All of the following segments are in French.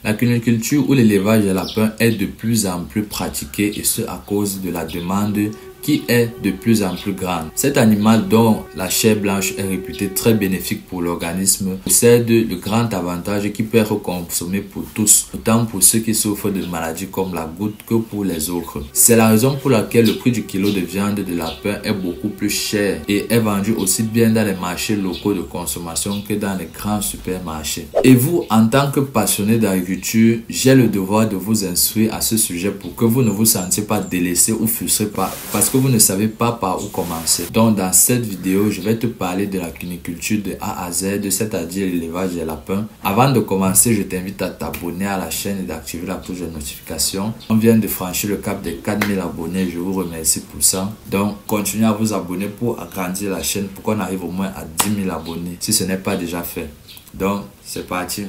La cuniculture ou l'élevage des lapins est de plus en plus pratiqué, et ce à cause de la demande qui est de plus en plus grande. Cet animal, dont la chair blanche est réputée très bénéfique pour l'organisme, possède le grand avantage qui peut être consommé pour tous, autant pour ceux qui souffrent de maladies comme la goutte que pour les autres. C'est la raison pour laquelle le prix du kilo de viande de lapin est beaucoup plus cher et est vendu aussi bien dans les marchés locaux de consommation que dans les grands supermarchés. Et vous, en tant que passionné d'agriculture, j'ai le devoir de vous instruire à ce sujet pour que vous ne vous sentiez pas délaissé ou frustré parce que vous ne savez pas par où commencer. Donc dans cette vidéo, je vais te parler de la cuniculture de A à Z, c'est-à-dire l'élevage des lapins. Avant de commencer, je t'invite à t'abonner à la chaîne et d'activer la cloche de notification. On vient de franchir le cap des 4000 abonnés, je vous remercie pour ça. Donc continuez à vous abonner pour agrandir la chaîne, pour qu'on arrive au moins à 10 000 abonnés si ce n'est pas déjà fait. Donc c'est parti.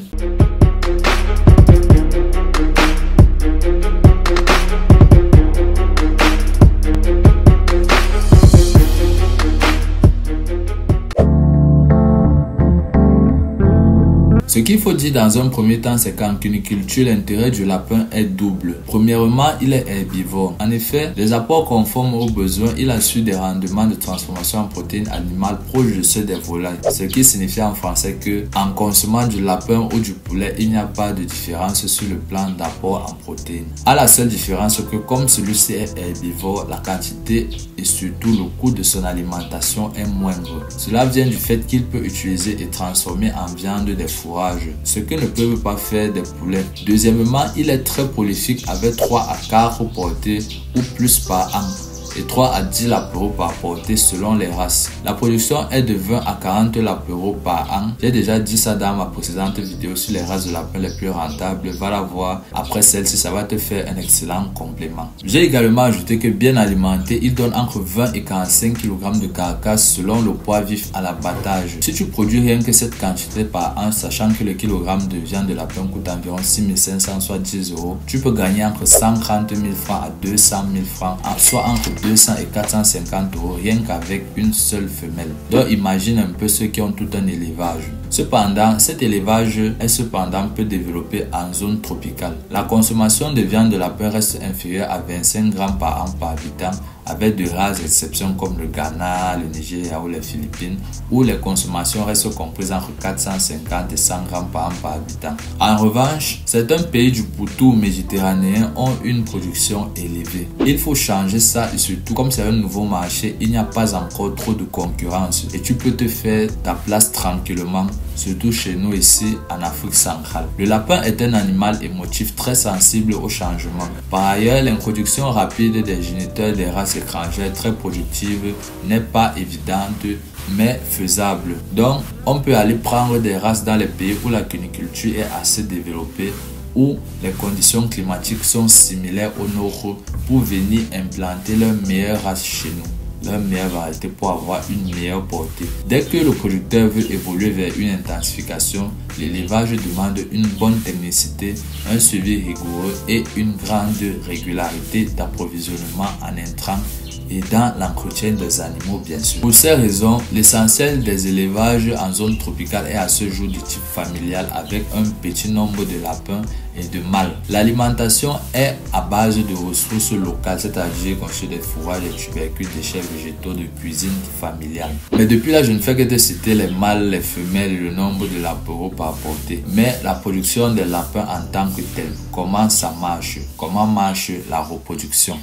Ce qu'il faut dire dans un premier temps, c'est qu'en cuniculture, l'intérêt du lapin est double. Premièrement, il est herbivore. En effet, les apports conformes aux besoins, il assure des rendements de transformation en protéines animales proches de ceux des volailles. Ce qui signifie en français que, en consommant du lapin ou du poulet, il n'y a pas de différence sur le plan d'apport en protéines. À la seule différence que, comme celui-ci est herbivore, la quantité et surtout le coût de son alimentation est moindre. Cela vient du fait qu'il peut utiliser et transformer en viande des fourrages, ce que ne peuvent pas faire des poulets. Deuxièmement, il est très prolifique avec 3 à 4 portées ou plus par an et 3 à 10 lapereaux par portée selon les races. La production est de 20 à 40 lapereaux par an. J'ai déjà dit ça dans ma précédente vidéo sur les races de lapins les plus rentables. Va la voir après celle-ci, ça va te faire un excellent complément. J'ai également ajouté que bien alimenté, il donne entre 20 et 45 kg de carcasse selon le poids vif à l'abattage. Si tu produis rien que cette quantité par an, sachant que le kilogramme de viande de lapin coûte environ 6 500 soit 10 €, tu peux gagner entre 130 000 francs à 200 000 francs, soit entre 200 et 450 € rien qu'avec une seule femelle. Donc imagine un peu ceux qui ont tout un élevage. Cependant, cet élevage peut développer en zone tropicale. La consommation de viande de lapin reste inférieure à 25 grammes par an par habitant, avec de rares exceptions comme le Ghana, le Nigeria ou les Philippines, où les consommations restent comprises entre 450 et 100 grammes par an par habitant. En revanche, certains pays du pourtour méditerranéen ont une production élevée. Il faut changer ça, et surtout comme c'est un nouveau marché, il n'y a pas encore trop de concurrence et tu peux te faire ta place tranquillement, surtout chez nous ici en Afrique centrale. Le lapin est un animal émotif très sensible au changement. Par ailleurs, l'introduction rapide des géniteurs des races étrangères très productives n'est pas évidente mais faisable. Donc, on peut aller prendre des races dans les pays où la cuniculture est assez développée, où les conditions climatiques sont similaires aux nôtres, pour venir implanter leurs meilleures races chez nous, leur meilleure variété pour avoir une meilleure portée. Dès que le producteur veut évoluer vers une intensification, l'élevage demande une bonne technicité, un suivi rigoureux et une grande régularité d'approvisionnement en intrants et dans l'entretien des animaux bien sûr. Pour ces raisons, l'essentiel des élevages en zone tropicale est à ce jour du type familial avec un petit nombre de lapins et de mâles. L'alimentation est à base de ressources locales, c'est-à-dire conçu des fourrages, des tubercules, des déchets végétaux de cuisine familiale. Mais depuis là, je ne fais que te citer les mâles, les femelles et le nombre de lapereaux par portée. Mais la production des lapins en tant que telle, comment ça marche? Comment marche la reproduction?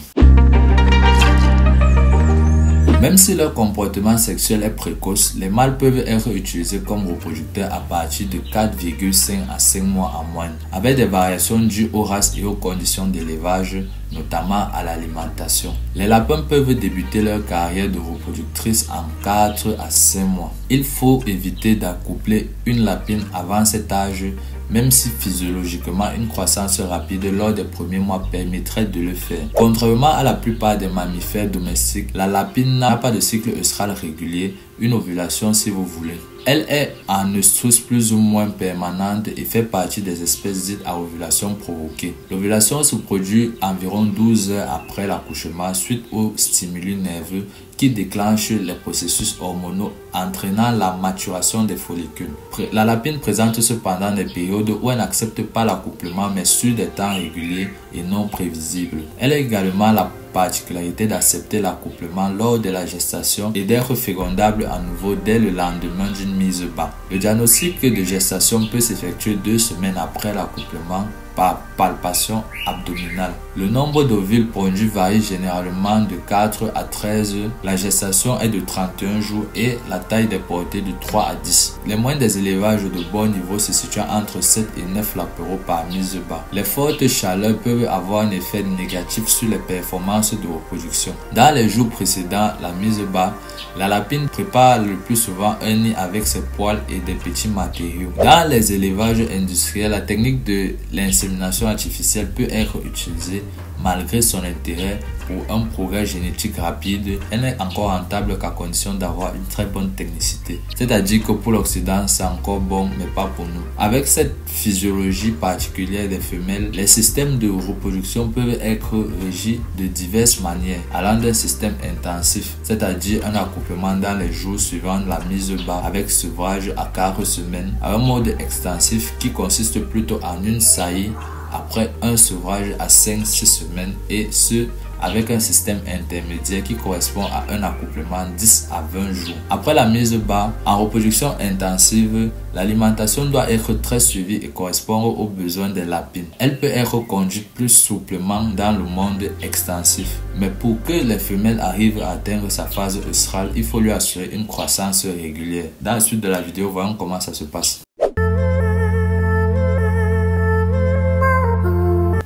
Même si leur comportement sexuel est précoce, les mâles peuvent être utilisés comme reproducteurs à partir de 4,5 à 5 mois en moyenne, avec des variations dues aux races et aux conditions d'élevage, notamment à l'alimentation. Les lapins peuvent débuter leur carrière de reproductrice en 4 à 5 mois. Il faut éviter d'accoupler une lapine avant cet âge, même si physiologiquement une croissance rapide lors des premiers mois permettrait de le faire. Contrairement à la plupart des mammifères domestiques, la lapine n'a pas de cycle œstral régulier, une ovulation si vous voulez. Elle est en œstrus plus ou moins permanente et fait partie des espèces dites à ovulation provoquée. L'ovulation se produit environ 12 heures après l'accouchement suite aux stimuli nerveux qui déclenchent les processus hormonaux entraînant la maturation des follicules. La lapine présente cependant des périodes où elle n'accepte pas l'accouplement mais sur des temps réguliers et non prévisibles. Elle a également la particularité d'accepter l'accouplement lors de la gestation et d'être fécondable à nouveau dès le lendemain d'une mise bas. Le diagnostic de gestation peut s'effectuer 2 semaines après l'accouplement par palpation abdominale. Le nombre d'ovules pondus varie généralement de 4 à 13. La gestation est de 31 jours et la taille des portées de 3 à 10. Les moyennes des élevages de bon niveau se situent entre 7 et 9 lapéraux par mise bas. Les fortes chaleurs peuvent avoir un effet négatif sur les performances de reproduction. Dans les jours précédant la mise bas, la lapine prépare le plus souvent un nid avec ses poils et des petits matériaux. Dans les élevages industriels, la technique de l'insémination artificielle peut être utilisée malgré son intérêt pour un progrès génétique rapide. Elle n'est encore rentable qu'à condition d'avoir une très bonne technicité. C'est-à-dire que pour l'Occident, c'est encore bon, mais pas pour nous. Avec cette physiologie particulière des femelles, les systèmes de reproduction peuvent être régis de diverses manières, allant d'un système intensif, c'est-à-dire un accouplement dans les jours suivant la mise bas avec sevrage à 4 semaines, à un mode extensif qui consiste plutôt en une saillie après un sevrage à 5-6 semaines et ce avec un système intermédiaire qui correspond à un accouplement 10 à 20 jours. Après la mise bas, en reproduction intensive, l'alimentation doit être très suivie et correspondre aux besoins des lapines. Elle peut être conduite plus souplement dans le monde extensif. Mais pour que les femelles arrivent à atteindre sa phase œstrale, il faut lui assurer une croissance régulière. Dans la suite de la vidéo, voyons comment ça se passe.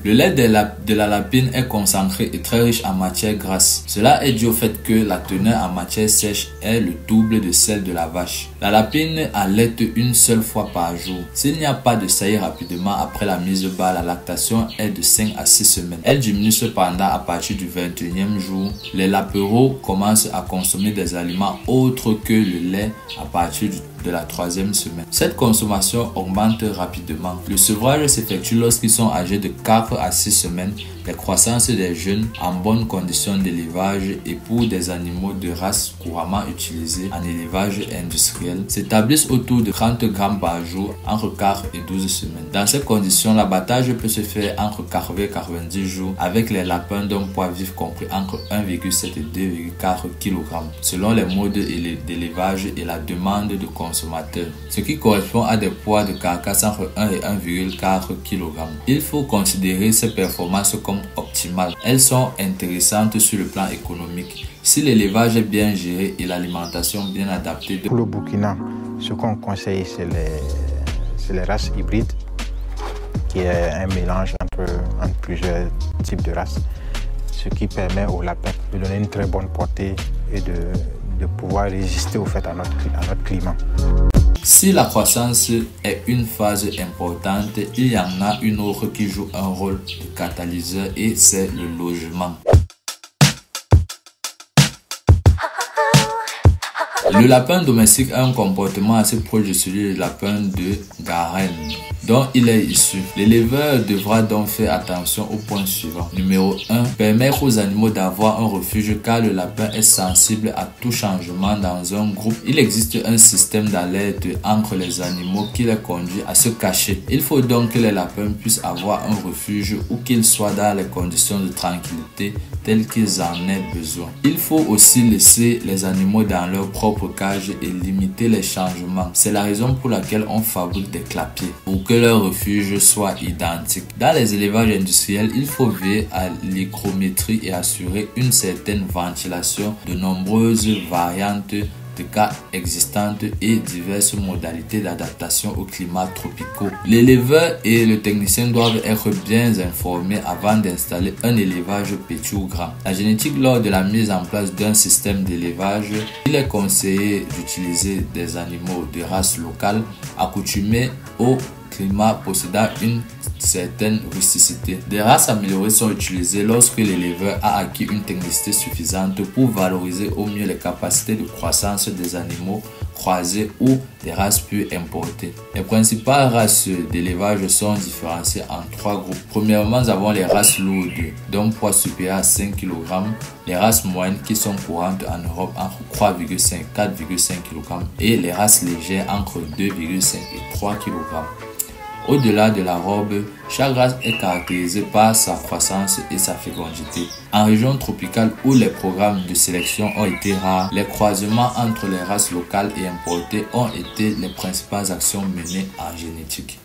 Le lait de la lapine est concentré et très riche en matière grasse. Cela est dû au fait que la teneur en matière sèche est le double de celle de la vache. La lapine allaite une seule fois par jour. S'il n'y a pas de saillie rapidement après la mise bas, la lactation est de 5 à 6 semaines. Elle diminue cependant à partir du 21e jour. Les lapéraux commencent à consommer des aliments autres que le lait à partir de la 3e semaine. Cette consommation augmente rapidement. Le sevrage s'effectue lorsqu'ils sont âgés de 4 à 6 semaines. Les croissances des jeunes en bonnes conditions d'élevage et pour des animaux de race couramment utilisés en élevage industriel s'établissent autour de 30 grammes par jour entre 4 et 12 semaines. Dans ces conditions, l'abattage peut se faire entre 80 et 90 jours avec les lapins d'un poids vif compris entre 1,7 et 2,4 kg selon les modes d'élevage et la demande de consommateurs, ce qui correspond à des poids de carcasse entre 1 et 1,4 kg. Il faut considérer ces performances comme optimales. Elles sont intéressantes sur le plan économique si l'élevage est bien géré et l'alimentation bien adaptée. Pour le Burkina, ce qu'on conseille, c'est les races hybrides, qui est un mélange entre plusieurs types de races, ce qui permet aux lapins de donner une très bonne portée et de pouvoir résister au fait à notre climat. Si la croissance est une phase importante, il y en a une autre qui joue un rôle de catalyseur et c'est le logement. Le lapin domestique a un comportement assez proche de celui du lapin de Garenne dont il est issu. L'éleveur devra donc faire attention au point suivant. Numéro 1. Permettre aux animaux d'avoir un refuge car le lapin est sensible à tout changement dans un groupe. Il existe un système d'alerte entre les animaux qui les conduit à se cacher. Il faut donc que les lapins puissent avoir un refuge où qu'ils soient dans les conditions de tranquillité telles qu'ils en aient besoin. Il faut aussi laisser les animaux dans leur propre cage et limiter les changements. C'est la raison pour laquelle on fabrique des clapiers pour que leur refuge soit identique. Dans les élevages industriels, il faut veiller à l'hygrométrie et assurer une certaine ventilation de nombreuses variantes de cas existantes et diverses modalités d'adaptation aux climats tropicaux. L'éleveur et le technicien doivent être bien informés avant d'installer un élevage petit ou grand. La génétique lors de la mise en place d'un système d'élevage, il est conseillé d'utiliser des animaux de race locale accoutumés au climat possédant une certaine rusticité. Des races améliorées sont utilisées lorsque l'éleveur a acquis une technicité suffisante pour valoriser au mieux les capacités de croissance des animaux croisés ou des races pures importées. Les principales races d'élevage sont différenciées en 3 groupes. Premièrement, nous avons les races lourdes d'un poids supérieur à 5 kg, les races moyennes qui sont courantes en Europe entre 3,5 et 4,5 kg et les races légères entre 2,5 et 3 kg. Au-delà de la robe, chaque race est caractérisée par sa croissance et sa fécondité. En région tropicale où les programmes de sélection ont été rares, les croisements entre les races locales et importées ont été les principales actions menées en génétique.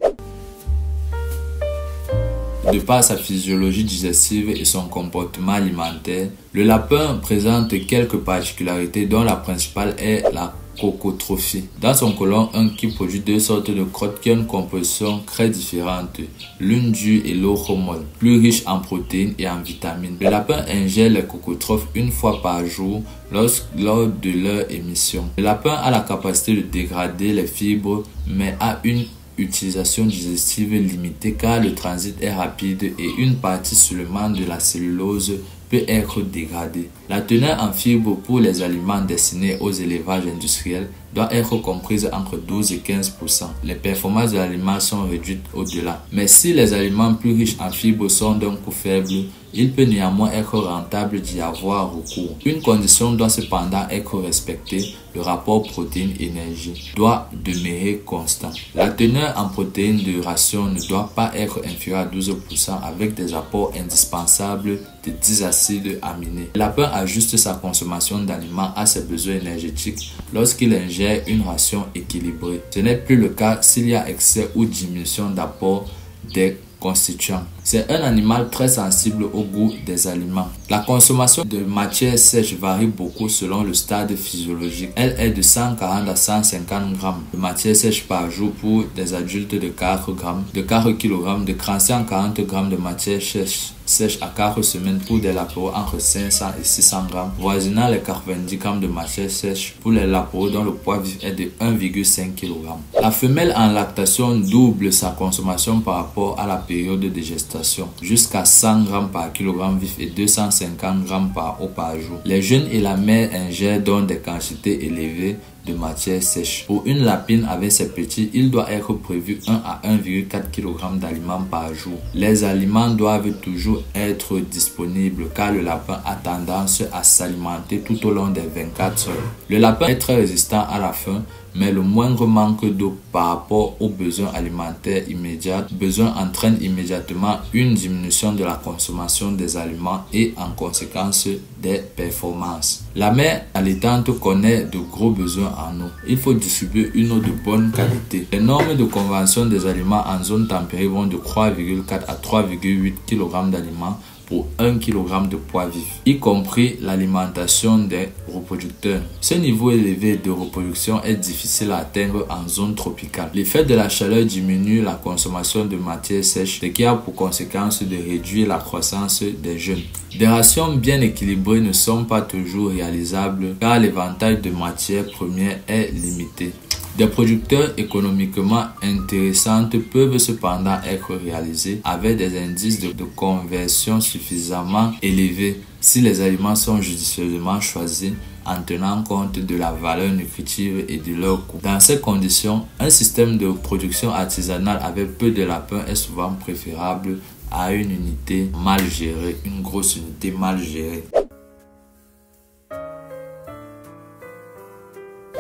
De par sa physiologie digestive et son comportement alimentaire, le lapin présente quelques particularités dont la principale est la cocotrophie. Dans son côlon, qui produit 2 sortes de crottes qui ont une composition très différente, l'une dure et l'autre molle, plus riche en protéines et en vitamines. Le lapin ingère les cocotrophes une fois par jour lors de leur émission. Le lapin a la capacité de dégrader les fibres mais a une utilisation digestive limitée car le transit est rapide et une partie seulement de la cellulose peut être dégradée. La teneur en fibres pour les aliments destinés aux élevages industriels doit être comprise entre 12 et 15%. Les performances de l'aliment sont réduites au-delà. Mais si les aliments plus riches en fibres sont d'un coût faible, il peut néanmoins être rentable d'y avoir recours. Une condition doit cependant être respectée, le rapport protéines-énergie doit demeurer constant. La teneur en protéines de ration ne doit pas être inférieure à 12% avec des apports indispensables de 10 acides aminés. Le lapin ajuste sa consommation d'aliments à ses besoins énergétiques lorsqu'il ingère une ration équilibrée. Ce n'est plus le cas s'il y a excès ou diminution d'apport des constituants. C'est un animal très sensible au goût des aliments. La consommation de matière sèche varie beaucoup selon le stade physiologique. Elle est de 140 à 150 grammes de matière sèche par jour pour des adultes de 4 grammes, de 4 kg, de 30 à 40 grammes de matière sèche à 4 semaines pour des lapeaux entre 500 et 600 grammes, voisinant les 90 grammes de matière sèche pour les lapeaux dont le poids vif est de 1,5 kg. La femelle en lactation double sa consommation par rapport à la période de gestation, jusqu'à 100 grammes par kilogramme vif et 250 grammes par eau par jour. Les jeunes et la mère ingèrent donc des quantités élevées de matière sèche. Pour une lapine avec ses petits, il doit être prévu 1 à 1,4 kg d'aliments par jour. Les aliments doivent toujours être disponibles car le lapin a tendance à s'alimenter tout au long des 24 heures. Le lapin est très résistant à la faim, mais le moindre manque d'eau par rapport aux besoins alimentaires immédiats entraîne immédiatement une diminution de la consommation des aliments et en conséquence des performances. La mère allaitante connaît de gros besoins en eau. Il faut distribuer une eau de bonne qualité. Les normes de convention des aliments en zone tempérée vont de 3,4 à 3,8 kg d'aliments pour 1 kg de poids vif, y compris l'alimentation des reproducteurs. Ce niveau élevé de reproduction est difficile à atteindre en zone tropicale. L'effet de la chaleur diminue la consommation de matière sèche, ce qui a pour conséquence de réduire la croissance des jeunes. Des rations bien équilibrées ne sont pas toujours réalisables car l'éventail de matières premières est limité. Des producteurs économiquement intéressantes peuvent cependant être réalisés avec des indices de conversion suffisamment élevés si les aliments sont judicieusement choisis en tenant compte de la valeur nutritive et de leur coût. Dans ces conditions, un système de production artisanale avec peu de lapins est souvent préférable à une unité mal gérée, une grosse unité mal gérée.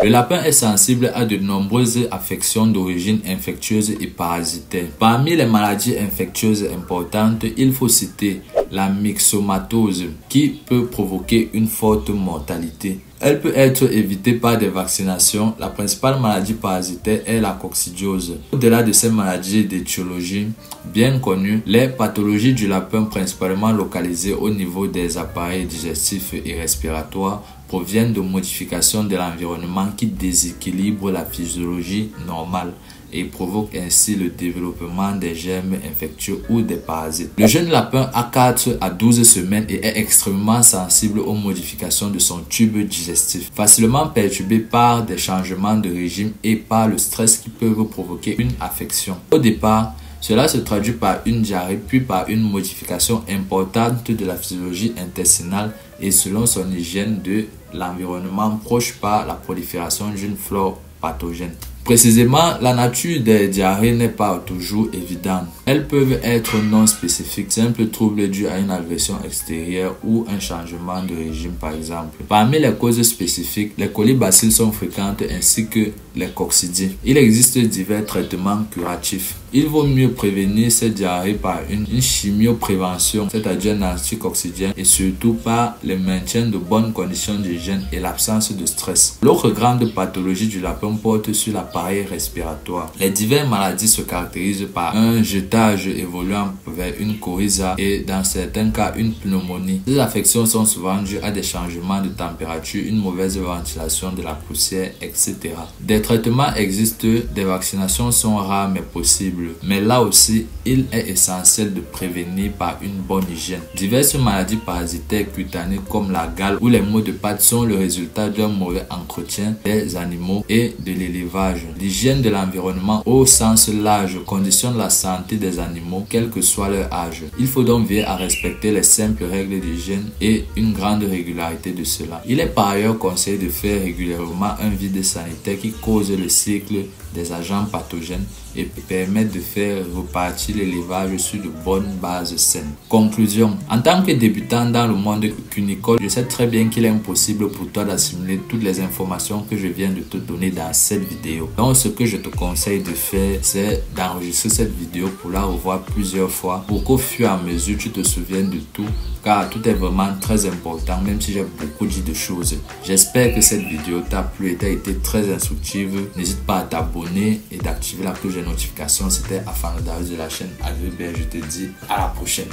Le lapin est sensible à de nombreuses affections d'origine infectieuse et parasitaire. Parmi les maladies infectieuses importantes, il faut citer la myxomatose qui peut provoquer une forte mortalité. Elle peut être évitée par des vaccinations. La principale maladie parasitaire est la coccidiose. Au-delà de ces maladies d'étiologie bien connues, les pathologies du lapin, principalement localisées au niveau des appareils digestifs et respiratoires, proviennent de modifications de l'environnement qui déséquilibrent la physiologie normale. et provoque ainsi le développement des germes infectieux ou des parasites. Le jeune lapin a 4 à 12 semaines et est extrêmement sensible aux modifications de son tube digestif, facilement perturbé par des changements de régime et par le stress qui peuvent provoquer une affection. Au départ, cela se traduit par une diarrhée puis par une modification importante de la physiologie intestinale et selon son hygiène de l'environnement proche par la prolifération d'une flore pathogène. Précisément, la nature des diarrhées n'est pas toujours évidente. Elles peuvent être non spécifiques, simples troubles dus à une agression extérieure ou un changement de régime par exemple. Parmi les causes spécifiques, les colibacilles sont fréquentes ainsi que les coccidies. Il existe divers traitements curatifs. Il vaut mieux prévenir ces diarrhées par une chimioprévention, c'est-à-dire un anticoxidien, et surtout par le maintien de bonnes conditions d'hygiène et l'absence de stress. L'autre grande pathologie du lapin porte sur l'appareil respiratoire. Les diverses maladies se caractérisent par un jetage évoluant vers une coryza et dans certains cas une pneumonie. Ces affections sont souvent dues à des changements de température, une mauvaise ventilation de la poussière, etc. Des traitements existent, des vaccinations sont rares mais possibles. Mais là aussi, il est essentiel de prévenir par une bonne hygiène. Diverses maladies parasitaires cutanées comme la gale ou les maux de pattes sont le résultat d'un mauvais entretien des animaux et de l'élevage. L'hygiène de l'environnement au sens large conditionne la santé des animaux, quel que soit leur âge. Il faut donc veiller à respecter les simples règles d'hygiène et une grande régularité de cela. Il est par ailleurs conseillé de faire régulièrement un vide sanitaire qui cause le cycle des agents pathogènes et permet de faire repartir l'élevage sur de bonnes bases saines. Conclusion. En tant que débutant dans le monde cunicole, je sais très bien qu'il est impossible pour toi d'assimiler toutes les informations que je viens de te donner dans cette vidéo. Donc ce que je te conseille de faire, c'est d'enregistrer cette vidéo pour la revoir plusieurs fois pour qu'au fur et à mesure tu te souviennes de tout, car tout est vraiment très important, même si j'ai beaucoup dit de choses. J'espère que cette vidéo t'a plu et t'a été très instructive. N'hésite pas à t'abonner et d'activer la cloche de notification. C'était Afan Darius de la chaîne Agribert. Je te dis à la prochaine.